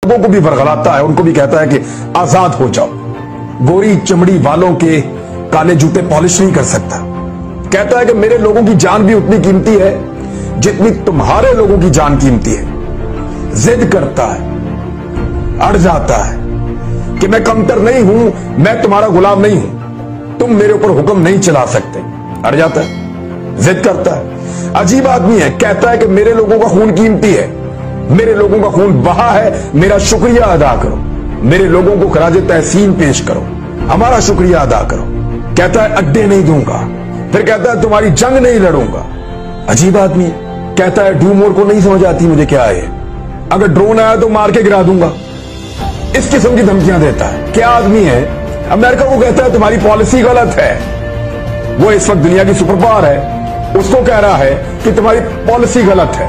लोगों को भी बरगलाता है, उनको भी कहता है कि आजाद हो जाओ। गोरी चमड़ी वालों के काले जूते पॉलिश नहीं कर सकता। कहता है कि मेरे लोगों की जान भी उतनी कीमती है जितनी तुम्हारे लोगों की जान कीमती है। जिद करता है, अड़ जाता है कि मैं कमतर नहीं हूं, मैं तुम्हारा गुलाम नहीं हूं, तुम मेरे ऊपर हुक्म नहीं चला सकते। अड़ जाता है, जिद करता है। अजीब आदमी है, कहता है कि मेरे लोगों का खून कीमती है, मेरे लोगों का खून बहा है, मेरा शुक्रिया अदा करो, मेरे लोगों को खराजे तहसीन पेश करो, हमारा शुक्रिया अदा करो। कहता है अड्डे नहीं दूंगा, फिर कहता है तुम्हारी जंग नहीं लड़ूंगा। अजीब आदमी है, कहता है डूमोर को नहीं समझ आती मुझे क्या है, अगर ड्रोन आया तो मार के गिरा दूंगा। इस किस्म की धमकियां देता है। क्या आदमी है, अमेरिका को कहता है तुम्हारी पॉलिसी गलत है, वो इस वक्त दुनिया की सुपर पावर है, उसको कह रहा है कि तुम्हारी पॉलिसी गलत है,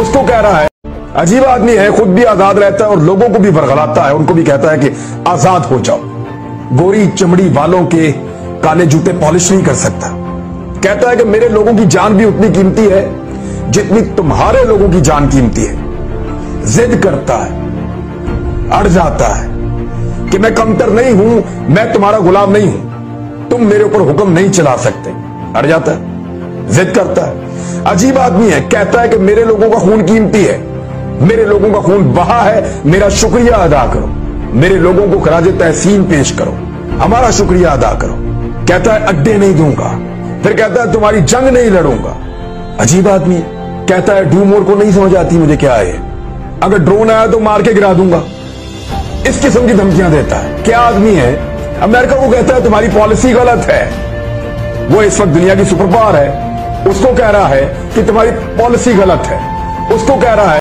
उसको कह रहा है। अजीब आदमी है, खुद भी आजाद रहता है और लोगों को भी बरगलाता है, उनको भी कहता है कि आजाद हो जाओ। गोरी चमड़ी वालों के काले जूते पॉलिश नहीं कर सकता। कहता है कि मेरे लोगों की जान भी उतनी कीमती है जितनी तुम्हारे लोगों की जान कीमती है। जिद करता है, अड़ जाता है कि मैं कमतर नहीं हूं, मैं तुम्हारा गुलाम नहीं हूं, तुम मेरे ऊपर हुक्म नहीं चला सकते। अड़ जाता है, जिद करता है। अजीब आदमी है, कहता है कि मेरे लोगों का खून कीमती है, मेरे लोगों का खून बहा है, मेरा शुक्रिया अदा करो, मेरे लोगों को खराजे तहसीन पेश करो, हमारा शुक्रिया अदा करो। कहता है अड्डे नहीं दूंगा, फिर कहता है तुम्हारी जंग नहीं लड़ूंगा। अजीब आदमी है, कहता है डूमोर को नहीं समझ आती मुझे क्या है, अगर ड्रोन आया तो मार के गिरा दूंगा। इस किस्म की धमकियां देता है। क्या आदमी है, अमेरिका को कहता है तुम्हारी पॉलिसी गलत है, वो इस वक्त दुनिया की सुपर पावर है, उसको कह रहा है कि तुम्हारी पॉलिसी गलत है, उसको कह रहा है